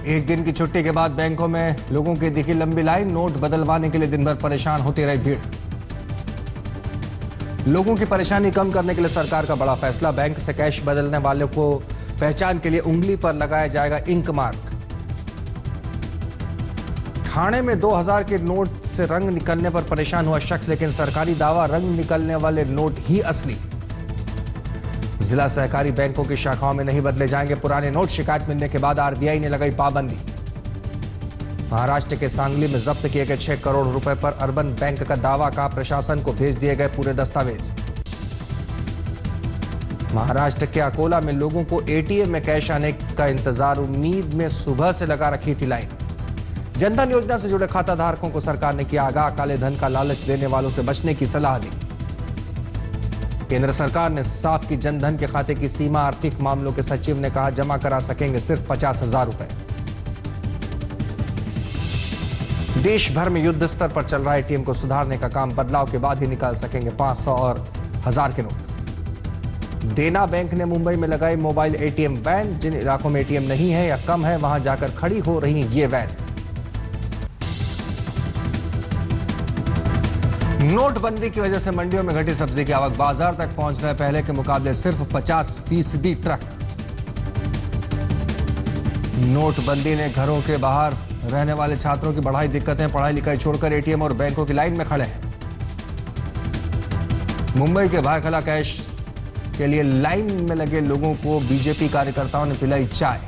एक दिन की छुट्टी के बाद बैंकों में लोगों की दिखी लंबी लाइन। नोट बदलवाने के लिए दिन भर परेशान होती रही भीड़। लोगों की परेशानी कम करने के लिए सरकार का बड़ा फैसला। बैंक से कैश बदलने वालों को पहचान के लिए उंगली पर लगाया जाएगा इंक मार्क। ठाणे में 2000 के नोट से रंग निकलने पर परेशान हुआ शख्स, लेकिन सरकारी दावा रंग निकलने वाले नोट ही असली। जिला सहकारी बैंकों की शाखाओं में नहीं बदले जाएंगे पुराने नोट। शिकायत मिलने के बाद आरबीआई ने लगाई पाबंदी। महाराष्ट्र के सांगली में जब्त किए गए 6 करोड़ रुपए पर अर्बन बैंक का दावा का प्रशासन को भेज दिए गए पूरे दस्तावेज। महाराष्ट्र के अकोला में लोगों को एटीएम में कैश आने का इंतजार, उम्मीद में सुबह से लगा रखी थी लाइन। जनधन योजना से जुड़े खाता धारकों को सरकार ने किया आगाह। काले धन का लालच देने वालों से बचने की सलाह दी। केंद्र सरकार ने साफ की जनधन के खाते की सीमा। आर्थिक मामलों के सचिव ने कहा जमा करा सकेंगे सिर्फ 50,000 रुपए। देश भर में युद्ध स्तर पर चल रहा एटीएम को सुधारने का काम। बदलाव के बाद ही निकाल सकेंगे 500 और 1000 के नोट। देना बैंक ने मुंबई में लगाई मोबाइल एटीएम वैन। जिन इलाकों में एटीएम नहीं है या कम है, वहां जाकर खड़ी हो रही ये वैन। नोटबंदी की वजह से मंडियों में घटी सब्जी की आवक। बाजार तक पहुंच रहे पहले के मुकाबले सिर्फ 50% ट्रक। नोटबंदी ने घरों के बाहर रहने वाले छात्रों की बढ़ाई दिक्कतें। पढ़ाई लिखाई छोड़कर एटीएम और बैंकों की लाइन में खड़े हैं। मुंबई के भायखला कैश के लिए लाइन में लगे लोगों को बीजेपी कार्यकर्ताओं ने पिलाई चाय।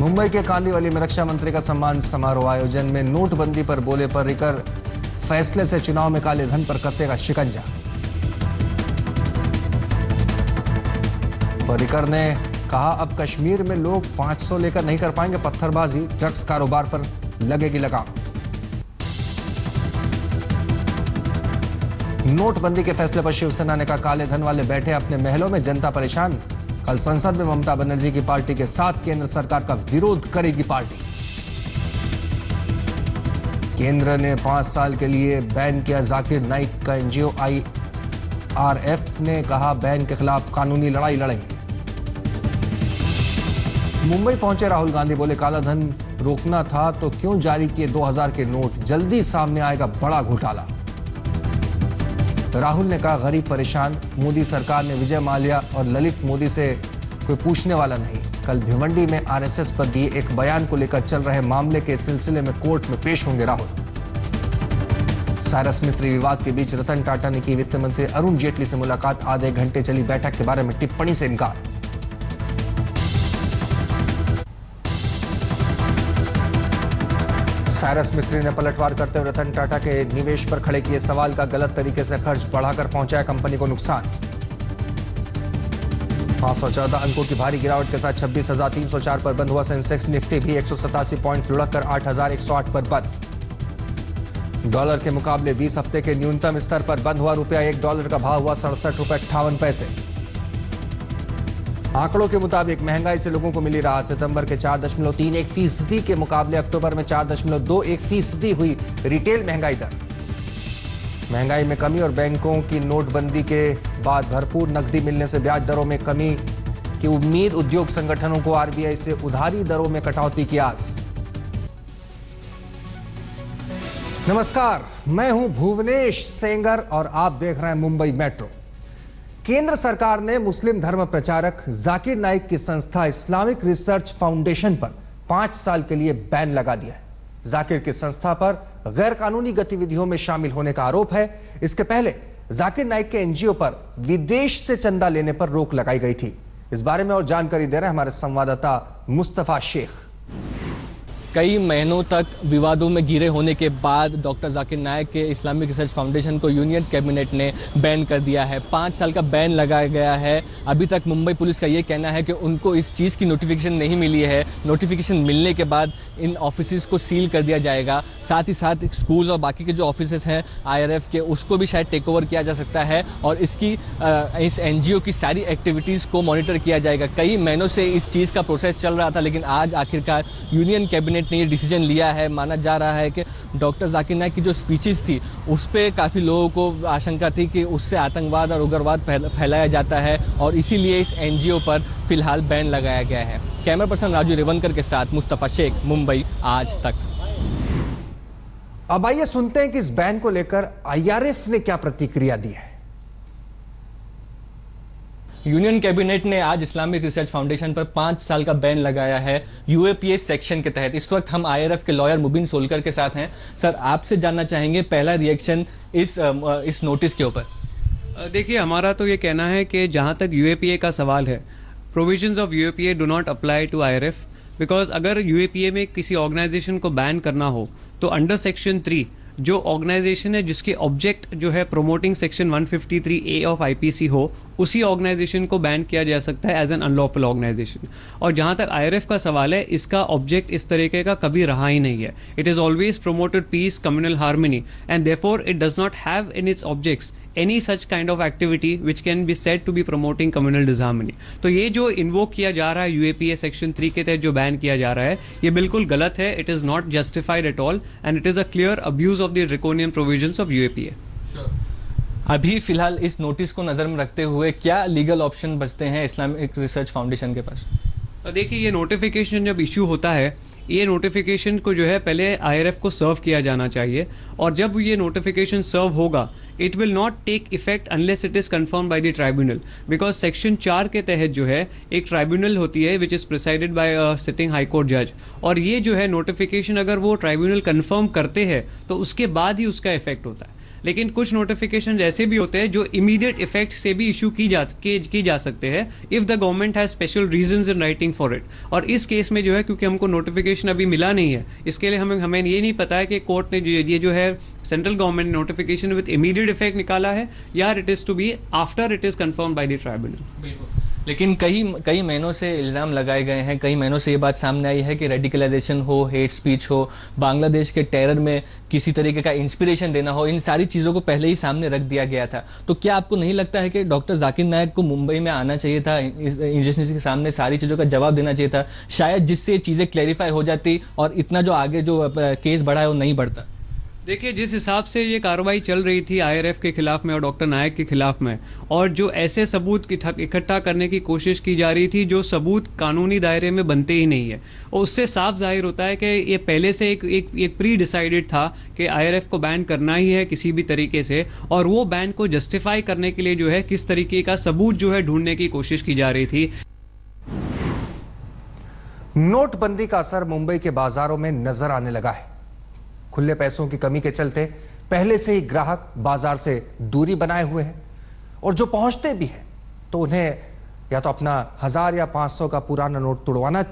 मुंबई के कांदिवली में रक्षा मंत्री का सम्मान समारोह। आयोजन में नोटबंदी पर बोले पर्रिकर, फैसले से चुनाव में काले धन पर कसेगा शिकंजा। पर्रिकर ने कहा अब कश्मीर में लोग 500 लेकर नहीं कर पाएंगे पत्थरबाजी। ड्रग्स कारोबार पर लगेगी लगाम। नोटबंदी के फैसले पर शिवसेना ने कहा काले धन वाले बैठे अपने महलों में, जनता परेशान। कल संसद में ममता बनर्जी की पार्टी के साथ केंद्र सरकार का विरोध करेगी पार्टी। केंद्र ने 5 साल के लिए बैन किया जाकिर नाइक का एनजीओ। आईआरएफ ने कहा बैन के खिलाफ कानूनी लड़ाई लड़ेंगे। मुंबई पहुंचे राहुल गांधी, बोले काला धन रोकना था तो क्यों जारी किए 2000 के नोट। जल्दी सामने आएगा बड़ा घोटाला। राहुल ने कहा गरीब परेशान। मोदी सरकार ने विजय माल्या और ललित मोदी से कोई पूछने वाला नहीं। कल भिवंडी में आरएसएस पर दिए एक बयान को लेकर चल रहे मामले के सिलसिले में कोर्ट में पेश होंगे राहुल। साइरस मिस्त्री विवाद के बीच रतन टाटा ने की वित्त मंत्री अरुण जेटली से मुलाकात। आधे घंटे चली बैठक के बारे में टिप्पणी से इनकार। साइरस मिस्त्री ने पलटवार करते हुए रतन टाटा के निवेश पर खड़े किए सवाल का गलत तरीके से खर्च बढ़ाकर पहुंचाया कंपनी को नुकसान। 514 अंकों की भारी गिरावट के साथ 26,304 पर बंद हुआ सेंसेक्स। निफ्टी भी 187 पॉइंट लुढ़ककर 8,108 पर बंद। डॉलर के मुकाबले 20 हफ्ते के न्यूनतम स्तर पर बंद हुआ रुपया। $1 का भाव हुआ 67.58 रुपए। आंकड़ों के मुताबिक महंगाई से लोगों को मिली राहत। सितंबर के 4.31% के मुकाबले अक्टूबर में 4.21% हुई रिटेल महंगाई दर। महंगाई में कमी और बैंकों की नोटबंदी के बाद भरपूर नकदी मिलने से ब्याज दरों में कमी की उम्मीद। उद्योग संगठनों को आरबीआई से उधारी दरों में कटौती की आस। नमस्कार, मैं हूं भुवनेश सेंगर और आप देख रहे हैं मुंबई मेट्रो। केंद्र सरकार ने मुस्लिम धर्म प्रचारक जाकिर नाइक की संस्था इस्लामिक रिसर्च फाउंडेशन पर 5 साल के लिए बैन लगा दिया है। जाकिर की संस्था पर गैर कानूनी गतिविधियों में शामिल होने का आरोप है। इसके पहले जाकिर नाइक के एनजीओ पर विदेश से चंदा लेने पर रोक लगाई गई थी। इस बारे में और जानकारी दे रहे हैं हमारे संवाददाता मुस्तफा शेख। कई महीनों तक विवादों में घिरे होने के बाद डॉक्टर जाकिर नाइक के इस्लामिक रिसर्च फाउंडेशन को यूनियन कैबिनेट ने बैन कर दिया है। 5 साल का बैन लगाया गया है। अभी तक मुंबई पुलिस का ये कहना है कि उनको इस चीज़ की नोटिफिकेशन नहीं मिली है। नोटिफिकेशन मिलने के बाद इन ऑफिसेज को सील कर दिया जाएगा। साथ ही साथ स्कूल्स और बाकी के जो ऑफिसेज हैं आईआरएफ के, उसको भी शायद टेक ओवर किया जा सकता है और इस एनजीओ की सारी एक्टिविटीज़ को मॉनिटर किया जाएगा। कई महीनों से इस चीज़ का प्रोसेस चल रहा था, लेकिन आज आखिरकार यूनियन कैबिनेट ने ये डिसीजन लिया है। माना जा रहा है कि डॉक्टर जाकिर नाइक की जो स्पीचेस थी उस पर काफ़ी लोगों को आशंका थी कि उससे आतंकवाद और उग्रवाद फैलाया जाता है और इसीलिए इस एनजीओ पर फिलहाल बैन लगाया गया है। कैमरा पर्सन राजू रेवनकर के साथ मुस्तफा शेख, मुंबई आज तक। अब आइए सुनते हैं कि इस बैन को लेकर आईआरएफ ने क्या प्रतिक्रिया दी है। यूनियन कैबिनेट ने आज इस्लामिक रिसर्च फाउंडेशन पर 5 साल का बैन लगाया है यूएपीए सेक्शन के तहत। इस वक्त हम आईआरएफ के लॉयर मुबीन सोलकर के साथ हैं। सर, आपसे जानना चाहेंगे पहला रिएक्शन इस नोटिस के ऊपर। देखिए, हमारा तो ये कहना है कि जहाँ तक यूएपीए का सवाल है, provisions of UAPA do not apply to IRF, because अगर यूएपीए में किसी ऑर्गेनाइजेशन को बैन करना हो तो अंडर सेक्शन 3 जो ऑर्गेनाइजेशन है जिसके ऑब्जेक्ट जो है promoting section 153A of IPC हो, उसी ऑर्गेनाइजेशन को बैन किया जा सकता है एज एन अनलॉफुल ऑर्गेनाइजेशन। और जहाँ तक आईआरएफ का सवाल है, इसका ऑब्जेक्ट इस तरीके का कभी रहा ही नहीं है। It is always promoted peace, communal harmony, and therefore it does not have in its objects any such kind of activity which can be said to be promoting communal disharmony। तो ये जो इन्वोक किया जा रहा है UAPA section 3 के तहत जो बैन किया जा रहा है, ये बिल्कुल गलत है। It is not justified at all and it is a clear abuse of the draconian provisions of UAPA. अभी फिलहाल इस नोटिस को नज़र में रखते हुए क्या लीगल ऑप्शन बचते हैं इस्लामिक रिसर्च फाउंडेशन के पास? देखिए, ये नोटिफिकेशन जब इशू होता है, ये नोटिफिकेशन को जो है पहले आईआरएफ को सर्व किया जाना चाहिए, और जब ये नोटिफिकेशन सर्व होगा it will not take effect unless it is confirm by the tribunal, because section 4 के तहत जो है एक ट्राइब्यूनल होती है which is presided by sitting high court जज, और ये जो है नोटिफिकेशन अगर वो ट्राइब्यूनल कन्फर्म करते हैं तो उसके बाद ही उसका इफेक्ट होता है। लेकिन कुछ नोटिफिकेशन ऐसे भी होते हैं जो इमीडिएट इफेक्ट से भी इशू की जा सकते हैं if the government has special reasons in writing for it. और इस केस में जो है, क्योंकि हमको नोटिफिकेशन अभी मिला नहीं है, इसके लिए हमें ये नहीं पता है कि कोर्ट ने ये जो है सेंट्रल गवर्नमेंट ने नोटिफिकेशन विद इमीडिएट इफेक्ट निकाला है या it is to be after it is confirm by the tribunal. लेकिन कई महीनों से इल्ज़ाम लगाए गए हैं, कई महीनों से ये बात सामने आई है कि रेडिकलाइजेशन हो, हेट स्पीच हो, बांग्लादेश के टेरर में किसी तरीके का इंस्पिरेशन देना हो, इन सारी चीज़ों को पहले ही सामने रख दिया गया था। तो क्या आपको नहीं लगता है कि डॉक्टर जाकिर नायक को मुंबई में आना चाहिए था, एजेंसी के सामने सारी चीज़ों का जवाब देना चाहिए था, शायद जिससे चीज़ें क्लैरिफाई हो जाती और इतना जो आगे जो केस बढ़ा है वो नहीं बढ़ता? देखिए, जिस हिसाब से ये कार्रवाई चल रही थी आईआरएफ के खिलाफ में और डॉक्टर नायक के खिलाफ में, और जो ऐसे सबूत इकट्ठा करने की कोशिश की जा रही थी जो सबूत कानूनी दायरे में बनते ही नहीं है, और उससे साफ जाहिर होता है कि ये पहले से एक प्री डिसाइडेड था कि आईआरएफ को बैन करना ही है किसी भी तरीके से, और वो बैन को जस्टिफाई करने के लिए जो है किस तरीके का सबूत जो है ढूंढने की कोशिश की जा रही थी। नोटबंदी का असर मुंबई के बाजारों में नजर आने लगा है। खुले पैसों की कमी के चलते पहले से ही ग्राहक बाजार से दूरी बनाए हुए हैं, और जो पहुंचते भी हैं तो उन्हें या तो अपना 1000 या 500 का पुराना नोट तुड़वाना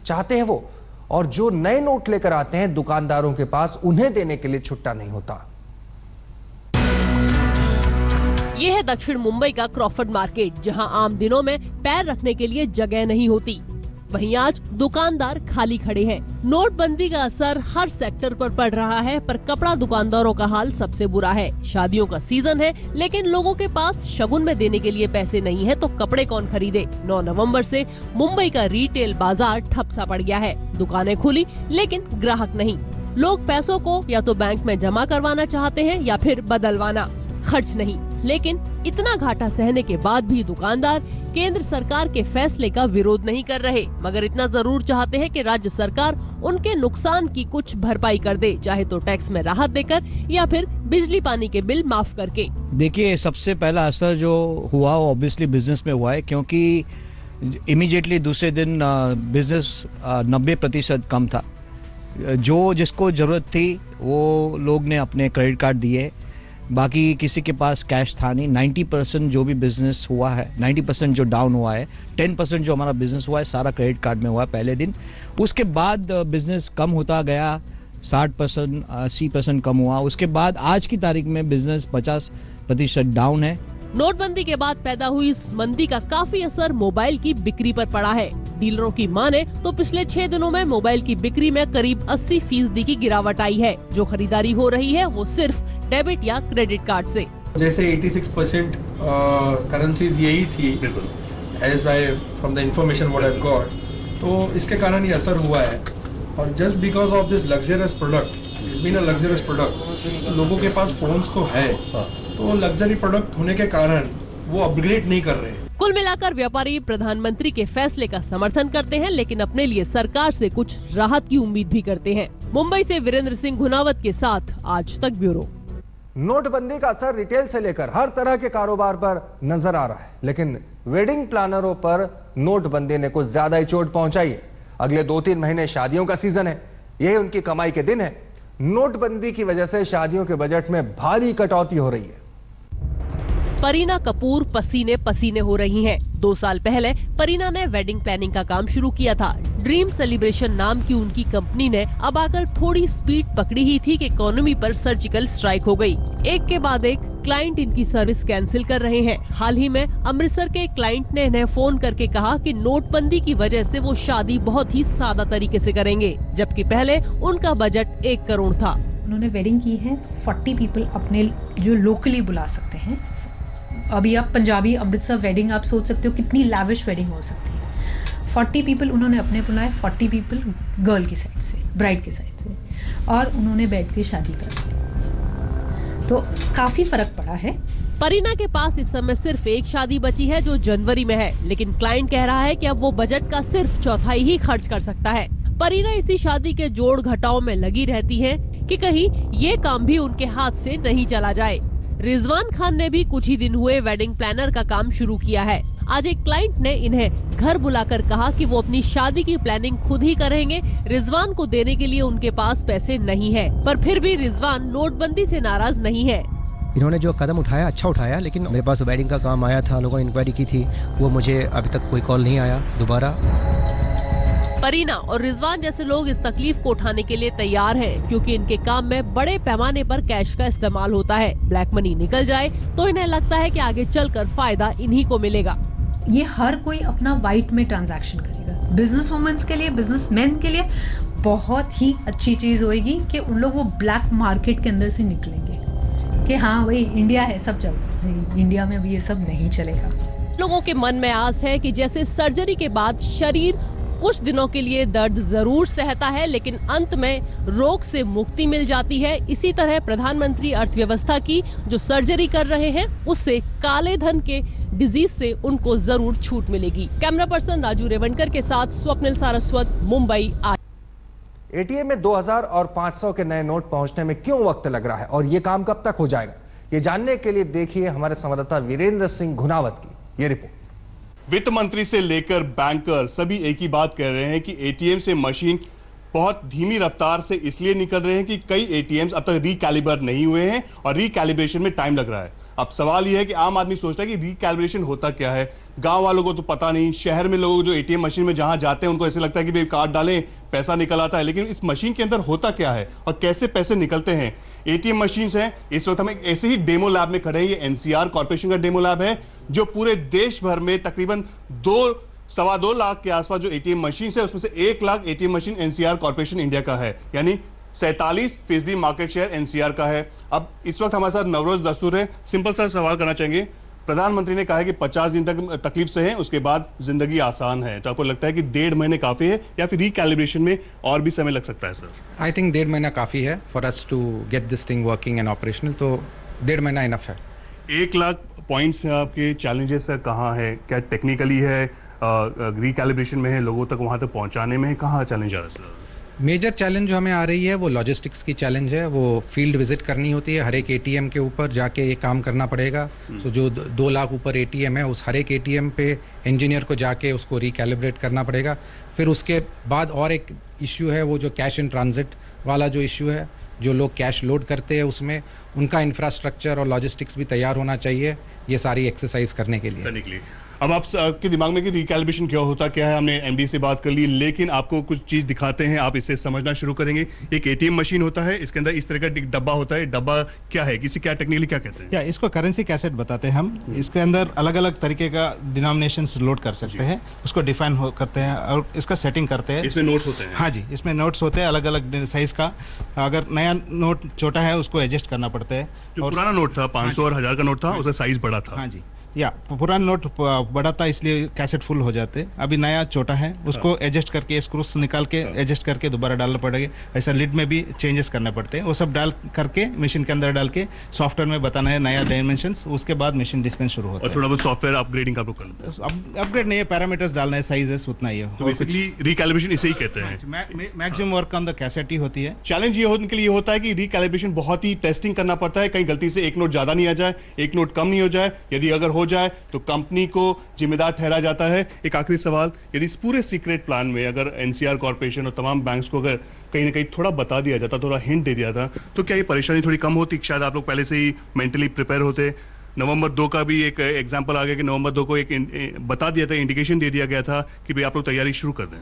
चाहते हैं वो, और जो नए नोट लेकर आते हैं दुकानदारों के पास उन्हें देने के लिए छुट्टा नहीं होता। यह है दक्षिण मुंबई का क्रॉफर्ड मार्केट, जहां आम दिनों में पैर रखने के लिए जगह नहीं होती। वहीं आज दुकानदार खाली खड़े हैं। नोटबंदी का असर हर सेक्टर पर पड़ रहा है, पर कपड़ा दुकानदारों का हाल सबसे बुरा है। शादियों का सीजन है, लेकिन लोगों के पास शगुन में देने के लिए पैसे नहीं है, तो कपड़े कौन खरीदे। 9 नवंबर से मुंबई का रिटेल बाजार ठप सा पड़ गया है। दुकानें खुली लेकिन ग्राहक नहीं। लोग पैसों को या तो बैंक में जमा करवाना चाहते हैं या फिर बदलवाना, खर्च नहीं। लेकिन इतना घाटा सहने के बाद भी दुकानदार केंद्र सरकार के फैसले का विरोध नहीं कर रहे, मगर इतना जरूर चाहते हैं कि राज्य सरकार उनके नुकसान की कुछ भरपाई कर दे, चाहे तो टैक्स में राहत देकर या फिर बिजली पानी के बिल माफ करके। देखिए, सबसे पहला असर जो हुआ वो ऑब्वियसली बिजनेस में हुआ है, क्योंकि इमीडिएटली दूसरे दिन बिजनेस 90% कम था। जो जिसको ज़रूरत थी वो लोग ने अपने क्रेडिट कार्ड दिए, बाकी किसी के पास कैश था नहीं। 90% जो भी बिज़नेस हुआ है, 90% जो डाउन हुआ है, 10% जो हमारा बिज़नेस हुआ है सारा क्रेडिट कार्ड में हुआ है पहले दिन। उसके बाद बिज़नेस कम होता गया, 60% 80% कम हुआ। उसके बाद आज की तारीख में बिज़नेस 50% डाउन है। नोटबंदी के बाद पैदा हुई इस मंदी का काफी असर मोबाइल की बिक्री पर पड़ा है। डीलरों की माने तो पिछले 6 दिनों में मोबाइल की बिक्री में करीब 80% की गिरावट आई है। जो खरीदारी हो रही है वो सिर्फ डेबिट या क्रेडिट कार्ड से। जैसे 86% करेंसीज यही थी, as I from the information what I got, तो इसके कारण ये असर हुआ है। और just because of this luxurious product, it's been a luxurious product, लोगों के पास फोन्स तो है, तो लग्जरी प्रोडक्ट होने के कारण वो अपग्रेड नहीं कर रहे। कुल कुल मिलाकर व्यापारी प्रधानमंत्री के फैसले का समर्थन करते हैं, लेकिन अपने लिए सरकार से कुछ राहत की उम्मीद भी करते हैं। मुंबई से वीरेंद्र सिंह घुनावत के साथ आज तक ब्यूरो। नोटबंदी का असर रिटेल से लेकर हर तरह के कारोबार पर नजर आ रहा है, लेकिन वेडिंग प्लानरों पर नोटबंदी ने कुछ ज्यादा ही चोट पहुंचाई है। अगले 2-3 महीने शादियों का सीजन है, यही उनकी कमाई के दिन है। नोटबंदी की वजह से शादियों के बजट में भारी कटौती हो रही है। परीना कपूर पसीने पसीने हो रही हैं। 2 साल पहले परीना ने वेडिंग प्लानिंग का काम शुरू किया था। ड्रीम सेलिब्रेशन नाम की उनकी कंपनी ने अब आकर थोड़ी स्पीड पकड़ी ही थी कि इकोनॉमी पर सर्जिकल स्ट्राइक हो गई। एक के बाद एक क्लाइंट इनकी सर्विस कैंसिल कर रहे हैं। हाल ही में अमृतसर के क्लाइंट ने इन्हें फोन करके कहा कि नोटबंदी की वजह से वो शादी बहुत ही सादा तरीके से करेंगे, जबकि पहले उनका बजट 1 करोड़ था। उन्होंने वेडिंग की है, 40 पीपल अपने जो लोकली बुला सकते हैं। अभी आप पंजाबी अमृतसर वेडिंग आप सोच सकते हो कितनी लैविश वेडिंग हो सकती है। 40 पीपल उन्होंने अपने बुलाए, 40 पीपल गर्ल की साइड से, ब्राइड की साइड से, और उन्होंने बैठ के शादी कर ली। तो काफ़ी फ़र्क पड़ा है। परीना के पास इस समय सिर्फ एक शादी बची है जो जनवरी में है, लेकिन क्लाइंट कह रहा है कि अब वो बजट का सिर्फ चौथाई ही खर्च कर सकता है। परीना इसी शादी के जोड़ घटाव में लगी रहती है कि कहीं ये काम भी उनके हाथ से नहीं चला जाए। रिजवान खान ने भी कुछ ही दिन हुए वेडिंग प्लानर का काम शुरू किया है। आज एक क्लाइंट ने इन्हें घर बुलाकर कहा कि वो अपनी शादी की प्लानिंग खुद ही करेंगे। रिजवान को देने के लिए उनके पास पैसे नहीं है, पर फिर भी रिजवान नोटबंदी से नाराज नहीं है। इन्होंने जो कदम उठाया अच्छा उठाया, लेकिन मेरे पास वेडिंग का काम आया था, लोगों ने इंक्वायरी की थी, वो मुझे अभी तक कोई कॉल नहीं आया दोबारा। परीना और रिजवान जैसे लोग इस तकलीफ को उठाने के लिए तैयार हैं, क्योंकि इनके काम में बड़े पैमाने पर कैश का इस्तेमाल होता है। ब्लैक मनी निकल जाए तो इन्हें लगता है कि आगे चलकर फायदा इन्हीं को मिलेगा। ये हर कोई अपना वाइट में ट्रांजैक्शन करेगा। बिजनेस वुमेन्स के लिए, बिजनेसमैन के लिए बहुत ही अच्छी चीज़ होगी कि उन लोग वो ब्लैक मार्केट के अंदर से निकलेंगे कि हाँ भाई इंडिया है, सब चलता है। इंडिया में अभी ये सब नहीं चलेगा। लोगों के मन में आस है कि जैसे सर्जरी के बाद शरीर कुछ दिनों के लिए दर्द जरूर सहता है, लेकिन अंत में रोग से मुक्ति मिल जाती है। इसी तरह प्रधानमंत्री अर्थव्यवस्था की जो सर्जरी कर रहे हैं, उससे काले धन के डिजीज से उनको जरूर छूट मिलेगी। कैमरा पर्सन राजू रेवणकर के साथ स्वप्निल सारस्वत, मुंबई। एटीएम में 2000 और 500 के नए नोट पहुंचने में क्यों वक्त लग रहा है और ये काम कब तक हो जाएगा, ये जानने के लिए देखिए हमारे संवाददाता वीरेंद्र सिंह घुनावत की ये रिपोर्ट। वित्त मंत्री से लेकर बैंकर सभी एक ही बात कह रहे हैं कि एटीएम से मशीन बहुत धीमी रफ्तार से इसलिए निकल रहे हैं कि कई एटीएम्स अब तक रिकैलिब्रेट नहीं हुए हैं और रिकैलिब्रेशन में टाइम लग रहा है। अब सवाल यह है कि आम आदमी सोचता है कि रिकैलिब्रेशन होता क्या है, गांव वालों को तो पता नहीं, शहर में लोग जो एटीएम मशीन में जहां जाते हैं उनको ऐसे लगता है कि भाई कार्ड डालें पैसा निकल आता है, लेकिन इस मशीन के अंदर होता क्या है और कैसे पैसे निकलते हैं। एटीएम मशीन्स हैं। इस वक्त हम एक ऐसे ही डेमो लैब में खड़े हैं। ये एनसीआर कॉर्पोरेशन का डेमो लैब है जो पूरे देश भर में तकरीबन 2-2.25 लाख के आसपास जो एटीएम मशीन है उसमें से 1 lakh ATM machine NCR corporation India का है, यानी 47% मार्केट शेयर एनसीआर का है। अब इस वक्त हमारे साथ नवरोज दस्तूर है। सिंपल सा सवाल करना चाहेंगे, प्रधानमंत्री ने कहा है कि 50 दिन तक तकलीफ से है, उसके बाद जिंदगी आसान है, तो आपको लगता है कि 1.5 महीने काफी है या फिर रिकैलिब्रेशन में और भी समय लग सकता है? सर, आई थिंक 1.5 महीना काफ़ी है for us to get this thing working and operational, तो 1.5 महीना इनफ है। 1 लाख पॉइंट्स आपके चैलेंजेस कहाँ है? क्या टेक्निकली है, रिकैलिब्रेशन में है, लोगों तक वहाँ तक पहुँचाने में है, कहाँ चैलेंज आ रहा है सर? मेजर चैलेंज जो हमें आ रही है वो लॉजिस्टिक्स की चैलेंज है। वो फील्ड विजिट करनी होती है, हर एक एटीएम के ऊपर जाके ये काम करना पड़ेगा। सो जो 2 लाख ऊपर एटीएम है उस हर एक एटीएम पे इंजीनियर को जाके उसको रिकैलिब्रेट करना पड़ेगा। फिर उसके बाद और एक इश्यू है वो जो कैश इन ट्रांजिट वाला जो इश्यू है, जो लोग कैश लोड करते हैं उसमें उनका इंफ्रास्ट्रक्चर और लॉजिस्टिक्स भी तैयार होना चाहिए ये सारी एक्सरसाइज करने के लिए। अब आपके दिमाग में कि रिकैलिब्रेशन क्या होता क्या है, हमने एमडी से बात कर ली, लेकिन आपको कुछ चीज दिखाते हैं, आप इसे समझना शुरू करेंगे। एक एटीएम मशीन होता है, इसके अंदर इस तरह का एक डब्बा होता है। डब्बा क्या है, किसी क्या टेक्निकली क्या कहते हैं? या इसको करेंसी कैसेट बताते हैं हम। इसके अंदर अलग अलग तरीके का डिनोमिनेशंस लोड कर सकते हैं, उसको डिफाइन करते हैं और इसका सेटिंग करते हैं। इसमें नोट्स होते हैं? हाँ जी, इसमें नोट्स होते हैं अलग अलग साइज का। अगर नया नोट छोटा है उसको एडजस्ट करना पड़ता है। जो पुराना नोट था 500 और 1000 का नोट था, उसका साइज बड़ा था। हाँ जी, या पुराना नोट बड़ा था इसलिए कैसेट फुल हो जाते, अभी नया छोटा है उसको एडजस्ट करके स्क्रूस निकाल के एडजस्ट करके दोबारा डालना पड़ेगा। ऐसा लिड में भी चेंजेस करने पड़ते हैं, वो सब डाल करके मशीन के अंदर डाल के सॉफ्टवेयर में बताना है नया डायमेंशंस, उसके बाद मशीन डिस्पेंस शुरू होता है। और थोड़ा बहुत सॉफ्टवेयर अपग्रेडिंग आप लोग कर लेते हैं? अपग्रेड नहीं है, पैरामीटर्स डालना है, साइजेस उतना ही है। तो बेसिकली रिकैलिब्रेशन इसे ही कहते हैं। Maximum work on the cassette ही होती है। चैलेंज ये उनके लिए होता है कि रिकैलिब्रेशन बहुत ही टेस्टिंग करना पड़ता है, कहीं गलती से एक नोट ज्यादा नहीं आ जाए, एक नोट कम नहीं हो जाए। यदि अगर हो जाए तो कंपनी को जिम्मेदार ठहरा जाता है। एक आखिरी सवाल, यदि इस पूरे सीक्रेट प्लान में अगर एनसीआर कॉर्पोरेशन और तमाम बैंक्स को अगर कहीं ना कहीं थोड़ा बता दिया जाता, थोड़ा हिंट दे दिया था, तो क्या ये परेशानी थोड़ी कम होती? शायद आप लोग पहले से ही मेंटली प्रिपेयर होते। नवंबर 2 का भी एक एग्जांपल आ गया कि नवंबर 2 को एक बता दिया था, इंडिकेशन दे दिया गया था कि भाई आप लोग तैयारी शुरू कर दें।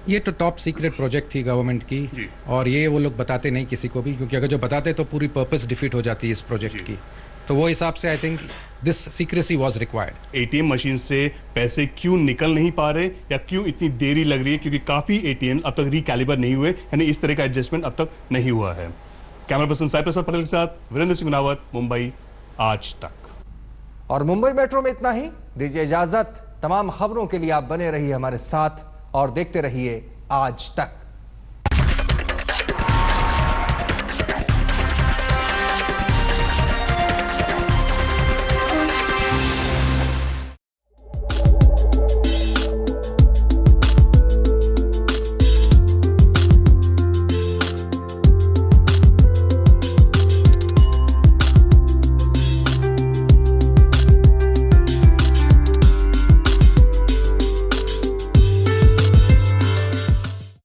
ये तो टॉप सीक्रेट प्रोजेक्ट थी गवर्नमेंट की, और ये वो लोग बताते नहीं किसी को भी, क्योंकि अगर जो बताते तो पूरी पर्पस डिफीट हो जाती है इस प्रोजेक्ट की। तो वो हिसाब से I think this secrecy was required. ATM machine से पैसे क्यों निकल नहीं पा रहे या क्यों इतनी देरी लग रही है? क्योंकि काफी एटीएम अब तक रिकैलिबर नहीं हुए, यानी इस तरह का एडजस्टमेंट अब तक नहीं हुआ है। कैमरा पर्सन साई प्रसाद पटेल के साथ वीरेंद्र सिंह गुनावत, मुंबई आज तक। और मुंबई मेट्रो में इतना ही, दीजिए इजाजत। तमाम खबरों के लिए आप बने रहिए हमारे साथ और देखते रहिए आज तक।